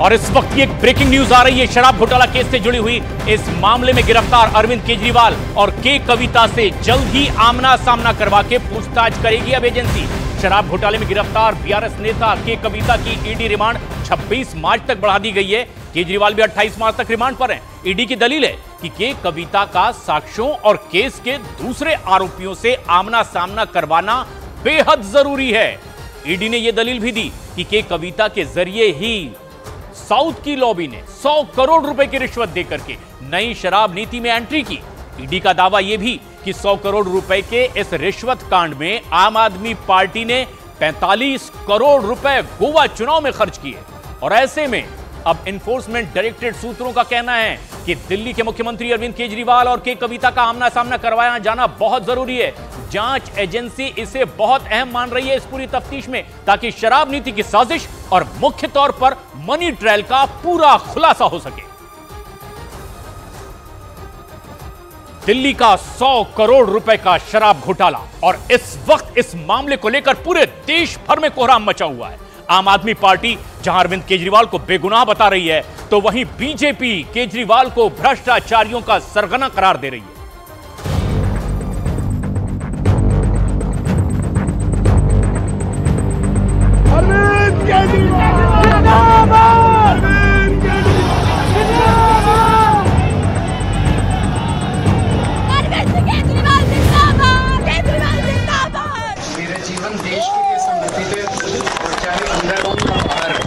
और इस वक्त की एक ब्रेकिंग न्यूज आ रही है। शराब घोटाला केस से जुड़ी हुई इस मामले में गिरफ्तार अरविंद केजरीवाल और के कविता से जल्द ही आमना सामना करवा के पूछताछ करेगी अब एजेंसी। शराब घोटाले में गिरफ्तार बीआरएस नेता के कविता की ईडी रिमांड 26 मार्च तक बढ़ा दी गई है। केजरीवाल भी 28 मार्च तक रिमांड पर हैं। ईडी की दलील है कि के कविता का साक्ष्यों और केस के दूसरे आरोपियों से आमना सामना करवाना बेहद जरूरी है। ईडी ने यह दलील भी दी कि के कविता के जरिए ही साउथ की लॉबी ने 100 करोड़ रुपए की रिश्वत देकर के नई शराब नीति में एंट्री की। ईडी का दावा यह भी कि 100 करोड़ रुपए के इस रिश्वत कांड में आम आदमी पार्टी ने 45 करोड़ रुपए गोवा चुनाव में खर्च किए। और ऐसे में अब एनफोर्समेंट डायरेक्टरेट सूत्रों का कहना है कि दिल्ली के मुख्यमंत्री अरविंद केजरीवाल और के कविता का आमना सामना करवाया जाना बहुत जरूरी है। जांच एजेंसी इसे बहुत अहम मान रही है इस पूरी तफ्तीश में, ताकि शराब नीति की साजिश और मुख्य तौर पर मनी ट्रायल का पूरा खुलासा हो सके। दिल्ली का 100 करोड़ रुपए का शराब घोटाला और इस वक्त इस मामले को लेकर पूरे देश भर में कोहराम मचा हुआ है। आम आदमी पार्टी जहां अरविंद केजरीवाल को बेगुनाह बता रही है, तो वहीं बीजेपी केजरीवाल को भ्रष्टाचारियों का सरगना करार दे रही है। अरविंद केजरीवाल जिंदाबाद! अरविंद केजरीवाल जिंदाबाद! केजरीवाल जिंदाबाद! मेरा जीवन देश के लिए समर्पित है, और चाहे अंदर हो या बाहर।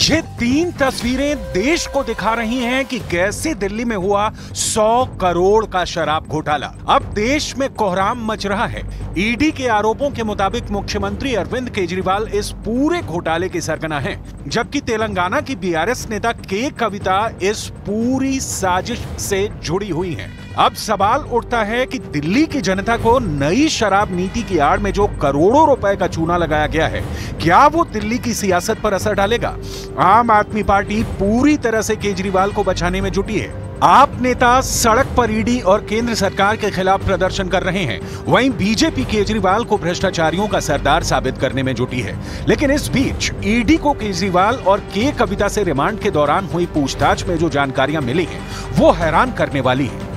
ये 3 तस्वीरें देश को दिखा रही हैं कि कैसे दिल्ली में हुआ 100 करोड़ का शराब घोटाला। अब देश में कोहराम मच रहा है। ईडी के आरोपों के मुताबिक मुख्यमंत्री अरविंद केजरीवाल इस पूरे घोटाले के सरगना हैं, जबकि तेलंगाना की बीआरएस नेता के कविता इस पूरी साजिश से जुड़ी हुई हैं। अब सवाल उठता है कि दिल्ली की जनता को नई शराब नीति की आड़ में जो करोड़ों रुपए का चूना लगाया गया है, क्या वो दिल्ली की सियासत पर असर डालेगा? आम आदमी पार्टी पूरी तरह से केजरीवाल को बचाने में जुटी है। आप नेता सड़क पर ईडी और केंद्र सरकार के खिलाफ प्रदर्शन कर रहे हैं, वहीं बीजेपी केजरीवाल को भ्रष्टाचारियों का सरदार साबित करने में जुटी है। लेकिन इस बीच ईडी को केजरीवाल और के कविता से रिमांड के दौरान हुई पूछताछ में जो जानकारियां मिली हैं, वो हैरान करने वाली है।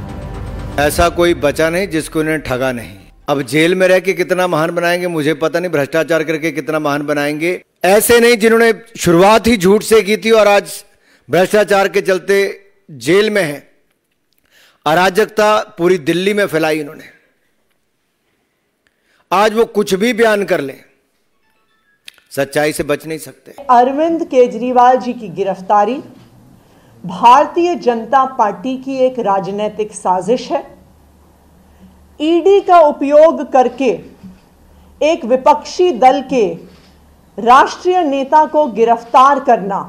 ऐसा कोई बचा नहीं जिसको इन्हें ठगा नहीं। अब जेल में रह के कितना महान बनाएंगे मुझे पता नहीं, भ्रष्टाचार करके कितना महान बनाएंगे। ऐसे नहीं जिन्होंने शुरुआत ही झूठ से की थी और आज भ्रष्टाचार के चलते जेल में है। अराजकता पूरी दिल्ली में फैलाई इन्होंने। आज वो कुछ भी बयान कर लें, सच्चाई से बच नहीं सकते। अरविंद केजरीवाल जी की गिरफ्तारी भारतीय जनता पार्टी की एक राजनीतिक साजिश है। ईडी का उपयोग करके एक विपक्षी दल के राष्ट्रीय नेता को गिरफ्तार करना,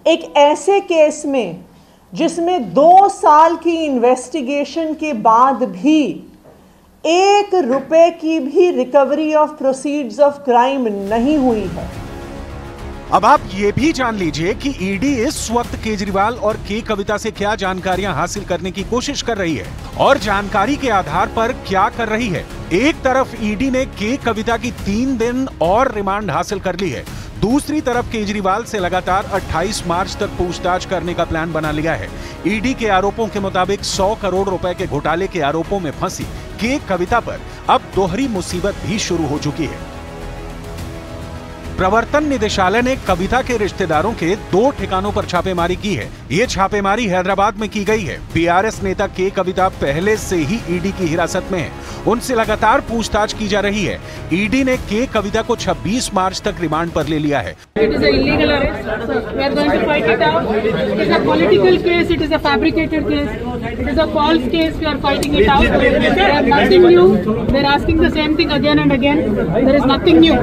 एक ऐसे केस में जिसमें 2 साल की इन्वेस्टिगेशन के बाद भी 1 रुपए की भी recovery of proceeds of crime नहीं हुई है। अब आप ये भी जान लीजिए कि ईडी इस वक्त केजरीवाल और के कविता से क्या जानकारियां हासिल करने की कोशिश कर रही है और जानकारी के आधार पर क्या कर रही है। एक तरफ ईडी ने के कविता की 3 दिन और रिमांड हासिल कर ली है, दूसरी तरफ केजरीवाल से लगातार 28 मार्च तक पूछताछ करने का प्लान बना लिया है। ईडी के आरोपों के मुताबिक 100 करोड़ रुपए के घोटाले के आरोपों में फंसी के कविता पर अब दोहरी मुसीबत भी शुरू हो चुकी है। प्रवर्तन निदेशालय ने कविता के रिश्तेदारों के 2 ठिकानों पर छापेमारी की है। ये छापेमारी हैदराबाद में की गई है। बीआरएस नेता के कविता पहले से ही ईडी की हिरासत में है, उनसे लगातार पूछताछ की जा रही है। ईडी ने के कविता को 26 मार्च तक रिमांड पर ले लिया है। It is an illegal arrest. So we are going to fight it out. It is a political case. It is a fabricated case. It is a false case. We are fighting it out. There is nothing new. They are asking the same thing again and again. There is nothing new.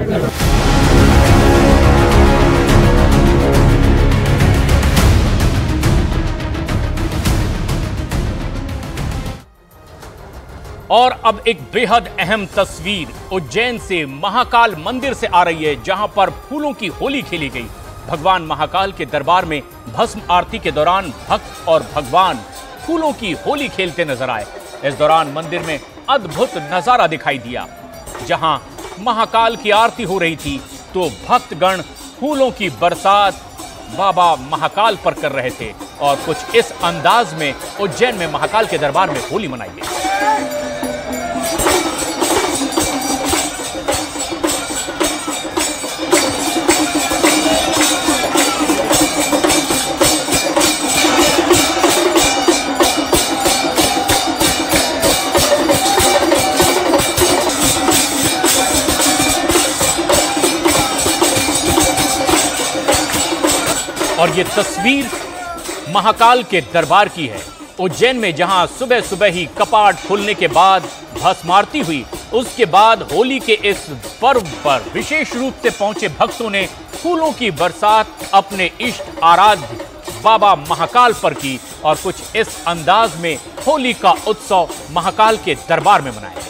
और अब एक बेहद अहम तस्वीर उज्जैन से महाकाल मंदिर से आ रही है, जहां पर फूलों की होली खेली गई। भगवान महाकाल के दरबार में भस्म आरती के दौरान भक्त और भगवान फूलों की होली खेलते नजर आए। इस दौरान मंदिर में अद्भुत नजारा दिखाई दिया। जहां महाकाल की आरती हो रही थी तो भक्तगण फूलों की बरसात बाबा महाकाल पर कर रहे थे और कुछ इस अंदाज में उज्जैन में महाकाल के दरबार में होली मनाई गई। और ये तस्वीर महाकाल के दरबार की है। उज्जैन में जहां सुबह सुबह ही कपाट खुलने के बाद भस्म आरती हुई, उसके बाद होली के इस पर्व पर विशेष रूप से पहुंचे भक्तों ने फूलों की बरसात अपने इष्ट आराध्य बाबा महाकाल पर की और कुछ इस अंदाज में होली का उत्सव महाकाल के दरबार में मनाया।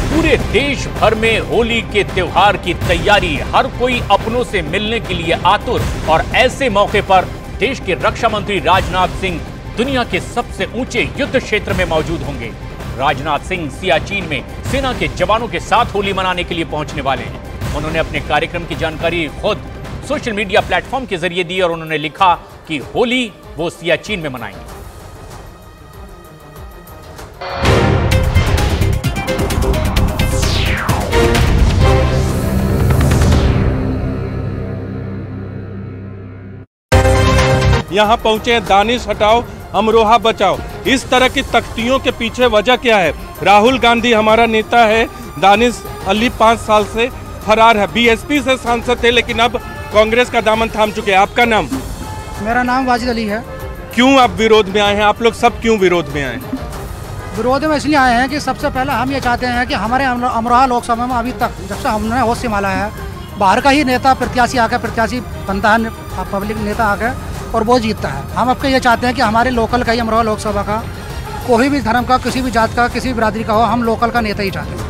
पूरे देश भर में होली के त्योहार की तैयारी, हर कोई अपनों से मिलने के लिए आतुर और ऐसे मौके पर देश के रक्षा मंत्री राजनाथ सिंह दुनिया के सबसे ऊंचे युद्ध क्षेत्र में मौजूद होंगे। राजनाथ सिंह सियाचिन में सेना के जवानों के साथ होली मनाने के लिए पहुंचने वाले हैं। उन्होंने अपने कार्यक्रम की जानकारी खुद सोशल मीडिया प्लेटफॉर्म के जरिए दी और उन्होंने लिखा कि होली वो सियाचिन में मनाएंगे। यहाँ पहुंचे दानिश हटाओ अमरोहा बचाओ, इस तरह की तख्तियों के पीछे वजह क्या है? राहुल गांधी हमारा नेता है, दानिश अली 5 साल से फरार है, बीएसपी से सांसद थे लेकिन अब कांग्रेस का दामन थाम चुके हैं। आपका नाम? मेरा नाम वाजिद अली है। क्यों आप विरोध में आए हैं? आप लोग सब क्यों विरोध में आए? विरोध में इसलिए आए हैं कि सबसे पहले हम ये चाहते हैं कि हमारे अमरोहा लोकसभा में अभी तक जब से हमने होश संभाला है, बाहर का ही नेता प्रत्याशी बनता है, पब्लिक नेता आकर और वो जीतता है। हम आपके ये चाहते हैं कि हमारे लोकल का ही अमरोहा लोकसभा का कोई भी धर्म का, किसी भी जात का, किसी भी बिरादरी का हो, हम लोकल का नेता ही चाहते हैं।